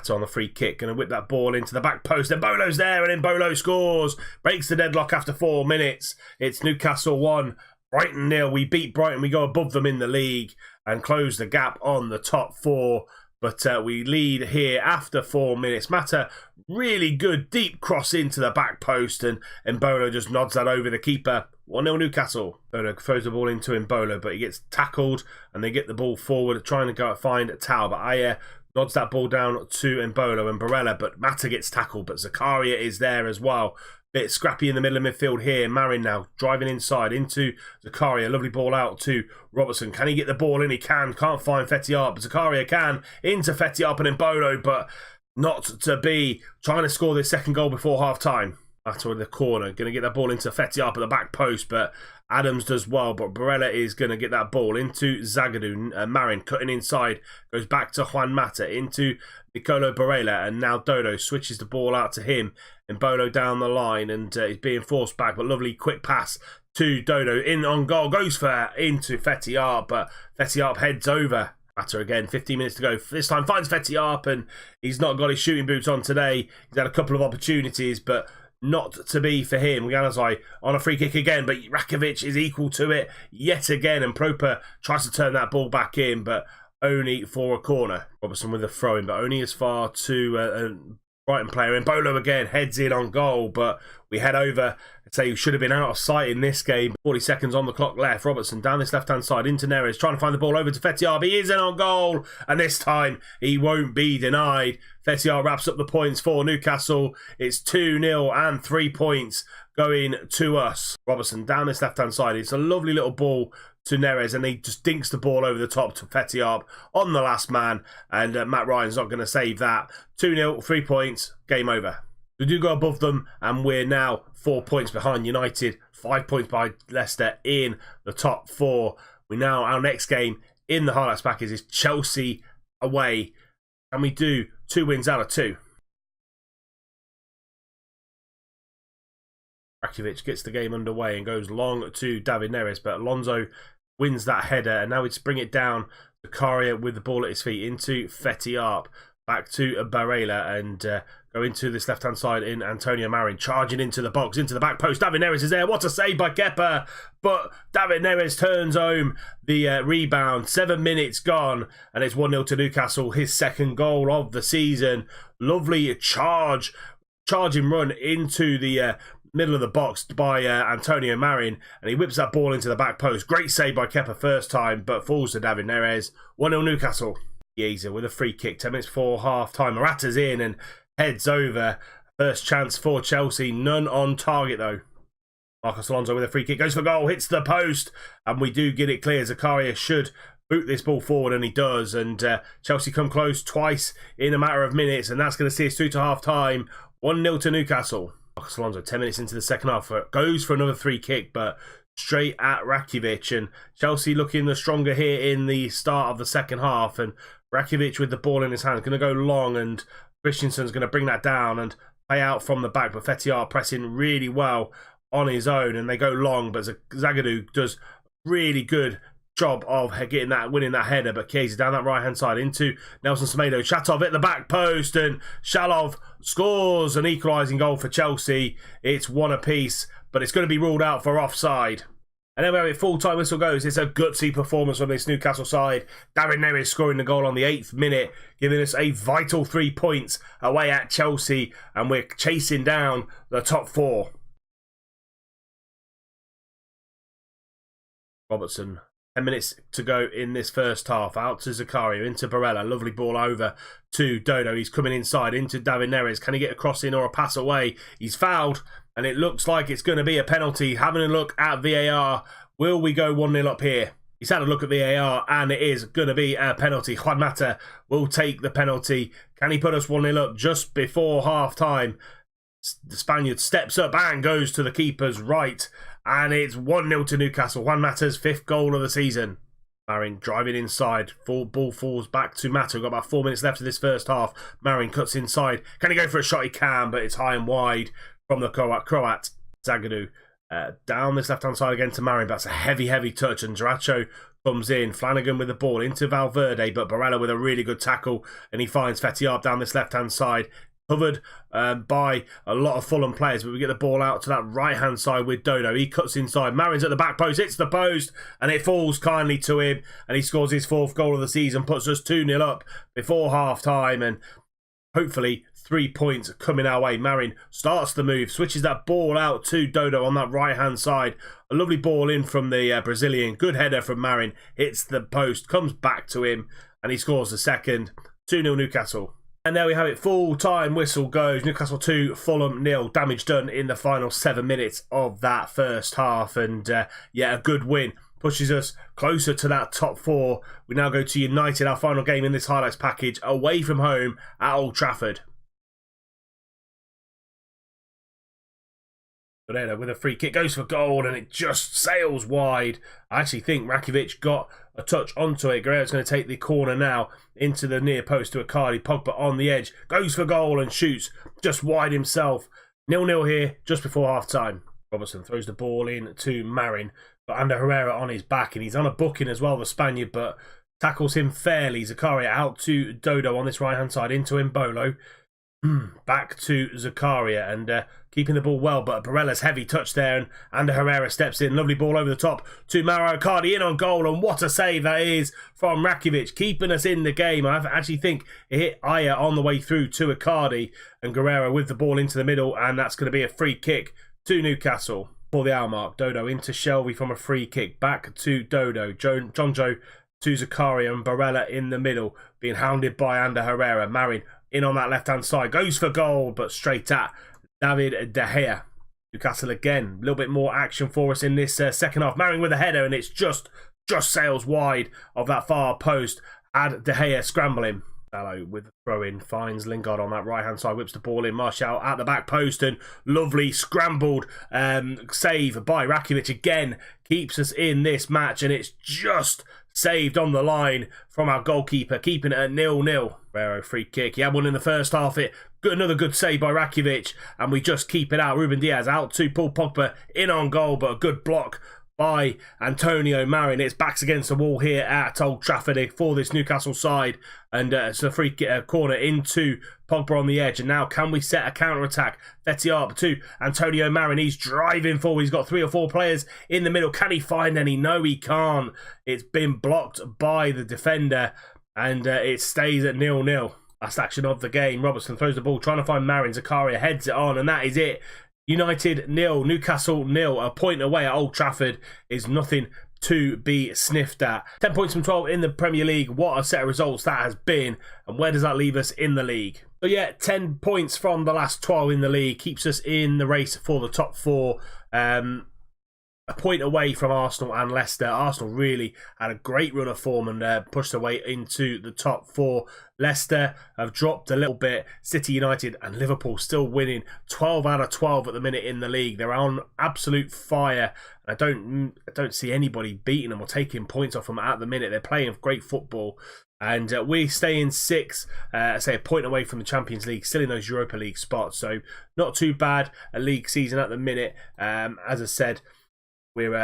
Mata on the free kick, going to whip that ball into the back post. Embolo's there, and Embolo scores. Breaks the deadlock after 4 minutes. It's Newcastle 1, Brighton 0. We beat Brighton. We go above them in the league and close the gap on the top 4. But we lead here after 4 minutes. Mata, really good deep cross into the back post, and Embolo just nods that over the keeper. 1-0 Newcastle. Embolo throws the ball into Embolo, but he gets tackled, and they get the ball forward, trying to go find Tao. But Ayer nods that ball down to Embolo and Barella, but Mata gets tackled, but Zakaria is there as well. Bit scrappy in the middle of midfield here. Marin now driving inside into Zakaria. Lovely ball out to Robertson. Can he get the ball in? He can. Can't find Fetiap, but Zakaria can. Into Fetiap and Embolo, but not to be. Trying to score this second goal before half-time. After the corner. Going to get that ball into Fetiap at the back post, but Adams does well. But Barella is going to get that ball into Zagadou. Marin cutting inside. Goes back to Juan Mata. Into Nicolo Barella, and now Dodo switches the ball out to him. Embolo down the line, and he's being forced back, but lovely quick pass to Dodo. In on goal. Goes for into Fetiap, but Fetiap heads over. Mata again, 15 minutes to go. This time finds Fetiap, and he's not got his shooting boots on today. He's had a couple of opportunities, but not to be for him. Ganazai on a free kick again, but Rakovic is equal to it yet again, and Proper tries to turn that ball back in, but only for a corner. Robertson with a throw-in, but only as far to a Brighton player. Embolo again heads in on goal, but we head over. I'd say he should have been out of sight in this game. 40 seconds on the clock left. Robertson down this left-hand side into Neres, trying to find the ball over to Fetiap. He is in on goal, and this time he won't be denied. Fetiap wraps up the points for Newcastle. It's 2-0 and 3 points going to us. Robertson down this left-hand side. It's a lovely little ball to Neres, and he just dinks the ball over the top to Fetiap on the last man, and Matt Ryan's not going to save that. 2-0, 3 points, game over. We do go above them, and we're now 4 points behind United, 5 points by Leicester in the top 4. Our next game in the highlights package is Chelsea away, and we do 2 wins out of 2. Rakovic gets the game underway and goes long to David Neres, but Alonso wins that header, and now we just bring it down to Zakaria with the ball at his feet into Fetiap, back to Barella, and go into this left-hand side in Antonio Marin, charging into the box, into the back post. David Neres is there. What a save by Kepa, but David Neres turns home the rebound. 7 minutes gone, and it's 1-0 to Newcastle, his second goal of the season. Lovely charging run into the middle of the box by Antonio Marin, and he whips that ball into the back post. Great save by Kepa first time, but falls to David Neres. 1-0 Newcastle. Chiesa with a free kick, 10 minutes before half time. Morata's in and heads over. First chance for Chelsea, none on target though. Marcos Alonso with a free kick, goes for goal, hits the post, and we do get it clear. Zakaria should boot this ball forward, and he does, and Chelsea come close twice in a matter of minutes, and that's going to see us through to half time. 1-0 to Newcastle. Marcos Alonso, 10 minutes into the second half, goes for another free kick, but straight at Rakovic, and Chelsea looking the stronger here in the start of the second half, and Rakovic with the ball in his hand, going to go long, and Christensen's going to bring that down and play out from the back, but Fetiap pressing really well on his own, and they go long, but Zagadou does really good job of winning that header, but Chiesa down that right hand side into Nelson Semedo. Shatov at the back post, and Shalov scores an equalising goal for Chelsea. It's 1 apiece, but it's going to be ruled out for offside. And then we have it, full-time whistle goes. It's a gutsy performance from this Newcastle side. David Neres scoring the goal on the 8th minute, giving us a vital 3 points away at Chelsea, and we're chasing down the top 4. Robertson, 10 minutes to go in this first half. Out to Zakaria, into Barella. Lovely ball over to Dodo. He's coming inside into David Neres. Can he get a cross in or a pass away? He's fouled, and it looks like it's going to be a penalty. Having a look at VAR. Will we go 1-0 up here? He's had a look at VAR, and it is going to be a penalty. Juan Mata will take the penalty. Can he put us 1-0 up just before half-time? The Spaniard steps up and goes to the keeper's right, and it's 1-0 to Newcastle. Juan Mata's 5th goal of the season. Marin driving inside. Ball falls back to Mata. We've got about 4 minutes left of this first half. Marin cuts inside. Can he go for a shot? He can, but it's high and wide from the Croat. Zagadou Down this left-hand side again to Marin. That's a heavy, heavy touch. And Zaracho comes in. Flanagan with the ball into Valverde, but Barella with a really good tackle. And he finds Fetiard down this left-hand side. Covered by a lot of Fulham players, but we get the ball out to that right-hand side with Dodo. He cuts inside. Marin's at the back post, hits the post, and it falls kindly to him, and he scores his 4th goal of the season, puts us 2-0 up before half-time, and hopefully 3 points coming our way. Marin starts the move, switches that ball out to Dodo on that right-hand side. A lovely ball in from the Brazilian. Good header from Marin. Hits the post, comes back to him, and he scores the second. 2-0 Newcastle. And there we have it, full-time whistle goes. Newcastle 2, Fulham 0. Damage done in the final 7 minutes of that first half. And yeah, a good win. Pushes us closer to that top 4. We now go to United, our final game in this highlights package, away from home at Old Trafford. But with a free kick, goes for goal, and it just sails wide. I actually think Rakitic got a touch onto it. Guerrero's going to take the corner now into the near post to Icardi. Pogba on the edge, goes for goal and shoots just wide himself. 0-0 here, just before half-time. Robertson throws the ball in to Marin, but Ander Herrera on his back, and he's on a booking as well, the Spaniard, but tackles him fairly. Zakaria out to Dodo on this right-hand side, into Mbolo. Back to Zakaria, and keeping the ball well, but Barella's heavy touch there, and Ander Herrera steps in. Lovely ball over the top to Mauro Icardi, in on goal, and what a save that is from Rakitic, keeping us in the game. I actually think it hit Aya on the way through to Icardi, and Guerrero with the ball into the middle, and that's going to be a free kick to Newcastle. For the hour mark, Dodo into Shelby from a free kick, back to Dodo. Jonjo to Zakaria, and Barella in the middle, being hounded by Ander Herrera. Marin in on that left-hand side, goes for goal, but straight at David De Gea. Newcastle again, a little bit more action for us in this second half. Marin with a header, and it's just sails wide of that far post. Had De Gea scrambling. Dallo with the throw-in, finds Lingard on that right-hand side, whips the ball in. Martial at the back post, and lovely scrambled save by Rakitic again. Keeps us in this match, and it's just saved on the line from our goalkeeper, keeping it at 0-0. Guerrero free kick. He had one in the first half. Another good save by Rakitic, and we just keep it out. Ruben Diaz out to Paul Pogba, in on goal, but a good block by Antonio Marin. It's backs against the wall here at Old Trafford for this Newcastle side, and it's a free corner into Pogba on the edge. And now can we set a counter-attack? Fetiard to Antonio Marin. He's driving forward. He's got 3 or 4 players in the middle. Can he find any? No, he can't. It's been blocked by the defender, and it stays at 0-0. Last action of the game. Robertson throws the ball, trying to find Marin. Zakaria heads it on, and that is it. United 0, Newcastle 0. A point away at Old Trafford is nothing to be sniffed at. 10 points from 12 in the Premier League. What a set of results that has been. And where does that leave us in the league? So yeah, 10 points from the last 12 in the league. Keeps us in the race for the top 4. A point away from Arsenal and Leicester. Arsenal really had a great run of form and pushed their way into the top 4. Leicester have dropped a little bit. City, United and Liverpool still winning. 12 out of 12 at the minute in the league. They're on absolute fire. I don't see anybody beating them or taking points off them at the minute. They're playing great football. And we stay in 6, say a point away from the Champions League, still in those Europa League spots. So not too bad a league season at the minute. As I said, we're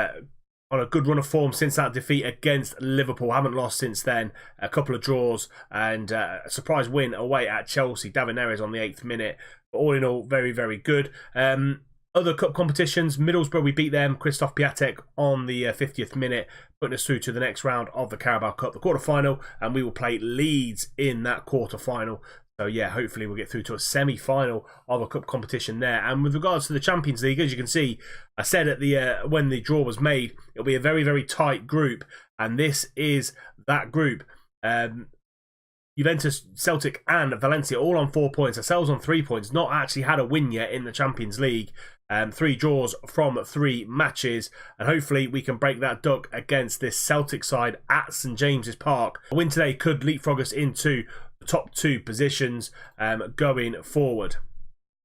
on a good run of form since that defeat against Liverpool. Haven't lost since then. A couple of draws and a surprise win away at Chelsea. David Neres on the 8th minute. But all in all, very, very good. Other cup competitions, Middlesbrough, we beat them. Christoph Piatek on the 50th minute, putting us through to the next round of the Carabao Cup, the quarter-final, and we will play Leeds in that quarter-final. So yeah, hopefully we'll get through to a semi-final of a cup competition there. And with regards to the Champions League, as you can see, I said at the when the draw was made, it'll be a very, very tight group, and this is that group. Juventus, Celtic and Valencia all on 4 points. Ourselves on 3 points. Not actually had a win yet in the Champions League. 3 draws from 3 matches. And hopefully we can break that duck against this Celtic side at St James's Park. A win today could leapfrog us into the top 2 positions going forward.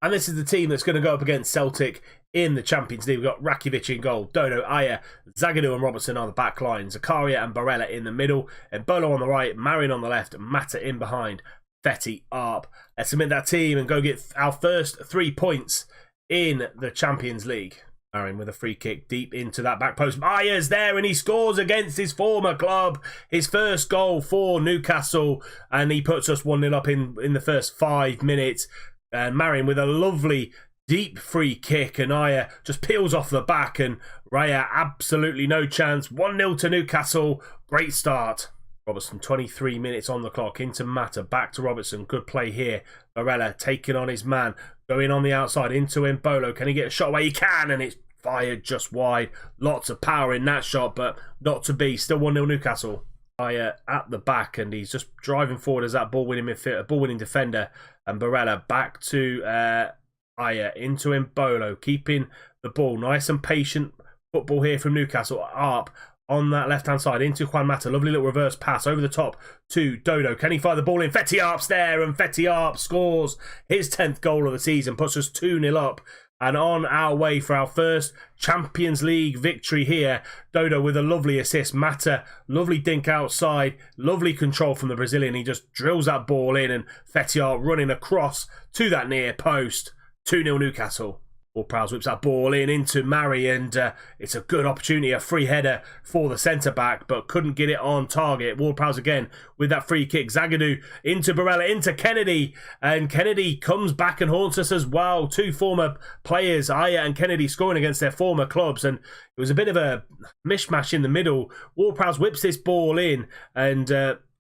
And this is the team that's going to go up against Celtic in the Champions League. We've got Rakitic in goal, Dodo, Aya, Zagadou and Robertson on the back line, Zakaria and Barella in the middle, Mbolo on the right, Marin on the left, Mata in behind, Fetty up. Let's submit that team and go get our first 3 points in the Champions League. Marin with a free kick deep into that back post. Myers there, and he scores against his former club. His first goal for Newcastle, and he puts us 1-0 up in the first 5 minutes. And Marin with a lovely deep free kick, and Aya just peels off the back, and Raya absolutely no chance. 1-0 to Newcastle. Great start. Robertson, 23 minutes on the clock, into Mata, back to Robertson, good play here. Barella taking on his man, going on the outside into Mbolo. Can he get a shot away? He can, and it's fired just wide. Lots of power in that shot, but not to be. Still 1-0 Newcastle. Aya at the back, and he's just driving forward as that ball-winning midfielder, ball-winning defender. And Barella back to Aya into Mbolo, keeping the ball. Nice and patient football here from Newcastle. Up on that left-hand side into Juan Mata. Lovely little reverse pass over the top to Dodo. Can he fire the ball in? Fetty Arp's there, and Fetty Arp scores his 10th goal of the season, puts us 2-0 up, and on our way for our first Champions League victory here. Dodo with a lovely assist. Mata, lovely dink outside, lovely control from the Brazilian. He just drills that ball in, and Fetty Arp running across to that near post. 2-0 Newcastle. Ward-Prowse whips that ball in into Mari, and it's a good opportunity, a free header for the centre-back, but couldn't get it on target. Ward-Prowse again with that free kick. Zagadou into Barella, into Kennedy, and Kennedy comes back and haunts us as well. Two former players, Aya and Kennedy, scoring against their former clubs, and it was a bit of a mishmash in the middle. Ward-Prowse whips this ball in, and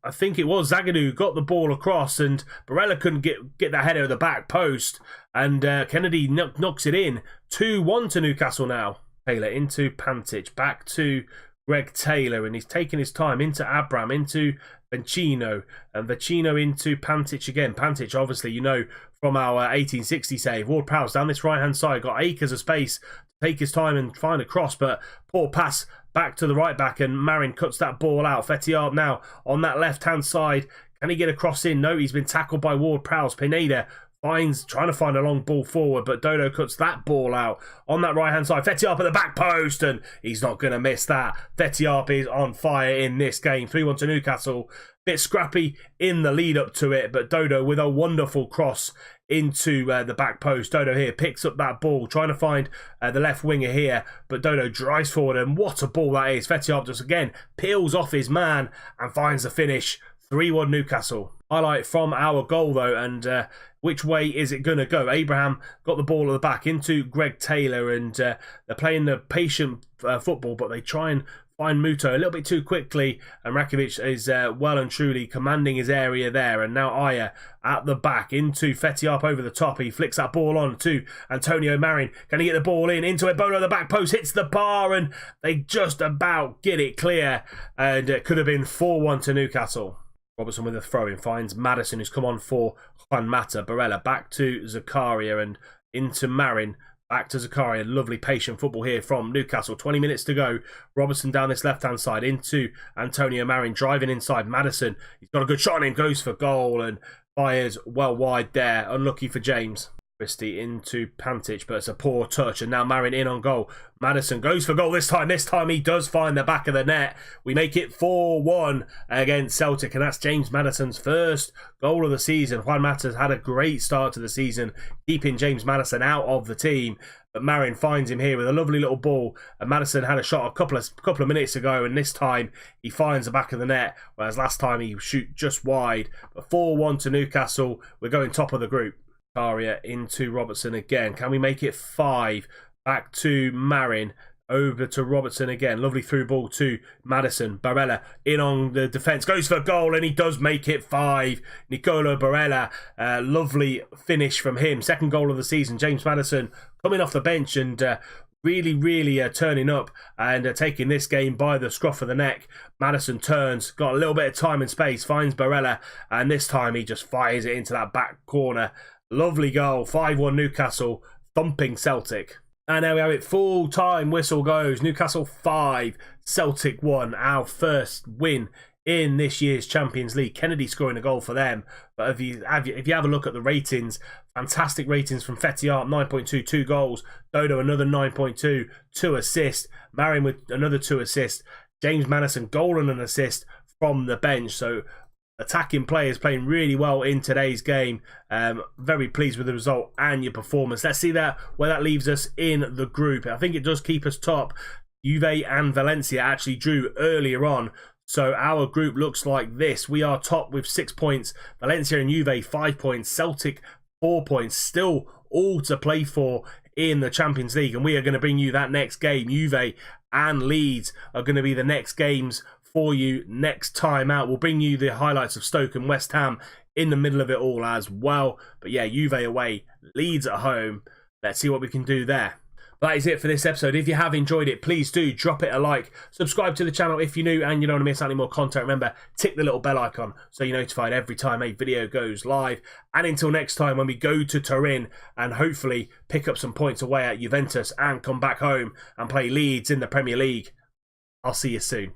I think it was Zagadou got the ball across, and Barella couldn't get that header at the back post, and Kennedy knocks it in. 2-1 to Newcastle now. Taylor into Pantic, back to Greg Taylor, and he's taking his time into Abram, into Vecino, and Vecino into Pantic again. Pantic, obviously, you know, from our 1860 save. Ward-Prowse down this right-hand side, got acres of space to take his time and find a cross, but poor pass back to the right back, and Marin cuts that ball out. Fetty Arp now on that left-hand side. Can he get a cross in? No, he's been tackled by Ward-Prowse. Pineda trying to find a long ball forward, but Dodo cuts that ball out on that right-hand side. Fetty Arp at the back post, and he's not going to miss that. Fetty Arp is on fire in this game. 3-1 to Newcastle. Bit scrappy in the lead up to it, but Dodo with a wonderful cross into the back post. Dodo here picks up that ball, trying to find the left winger here, but Dodo drives forward, and what a ball that is. Fetty Arp just again peels off his man and finds the finish. 3-1 Newcastle. Highlight from our goal though, and which way is it going to go? Abraham got the ball at the back into Greg Taylor, and they're playing the patient football, but they try and find Muto a little bit too quickly, and Rakovic is well and truly commanding his area there. And now Aya at the back into Fetty Arp over the top. He flicks that ball on to Antonio Marin. Can he get the ball in? Into Ebola, the back post, hits the bar, and they just about get it clear, and it could have been 4-1 to Newcastle. Robertson with a throw-in finds Madison, who's come on for Juan Mata. Barella back to Zakaria, and into Marin. Back to Zakaria. Lovely patient football here from Newcastle. 20 minutes to go. Robertson down this left-hand side into Antonio Marin. Driving inside Madison. He's got a good shot on him. Goes for goal and fires well wide there. Unlucky for James. Christie into Pantic, but it's a poor touch, and now Marin in on goal. Madison goes for goal this time. This time he does find the back of the net. We make it 4-1 against Celtic, and that's James Madison's first goal of the season. Juan Mata's had a great start to the season, keeping James Madison out of the team, but Marin finds him here with a lovely little ball, and Madison had a shot a couple of minutes ago, and this time he finds the back of the net, whereas last time he shoot just wide. But 4-1 to Newcastle. We're going top of the group. Aria into Robertson again. Can we make it 5? Back to Marin. Over to Robertson again. Lovely through ball to Madison. Barella in on the defence. Goes for goal, and he does make it 5. Nicolo Barella. Lovely finish from him. Second goal of the season. James Madison coming off the bench and really turning up and taking this game by the scruff of the neck. Madison turns. Got a little bit of time and space. Finds Barella. And this time he just fires it into that back corner. Lovely goal. 5-1 Newcastle, thumping Celtic. And there we have it. Full time whistle goes. Newcastle 5, Celtic 1. Our first win in this year's Champions League. Kennedy scoring a goal for them. But if you have a look at the ratings, fantastic ratings from Fetty Arp, 9.2, 2 goals. Dodo another 9.2, 2 assists. Marin with another 2 assists. James Madison goal and an assist from the bench. So attacking players playing really well in today's game. Very pleased with the result and your performance. Let's see where that leaves us in the group. I think it does keep us top. Juve and Valencia actually drew earlier on. So our group looks like this. We are top with 6 points. Valencia and Juve 5 points. Celtic 4 points. Still all to play for in the Champions League. And we are going to bring you that next game. Juve and Leeds are going to be the next games for you next time out. We'll bring you the highlights of Stoke and West Ham in the middle of it all as well. But yeah, Juve away, Leeds at home. Let's see what we can do there. That is it for this episode. If you have enjoyed it, please do drop it a like. Subscribe to the channel if you're new and you don't want to miss any more content. Remember, tick the little bell icon so you're notified every time a video goes live. And until next time when we go to Turin and hopefully pick up some points away at Juventus and come back home and play Leeds in the Premier League, I'll see you soon.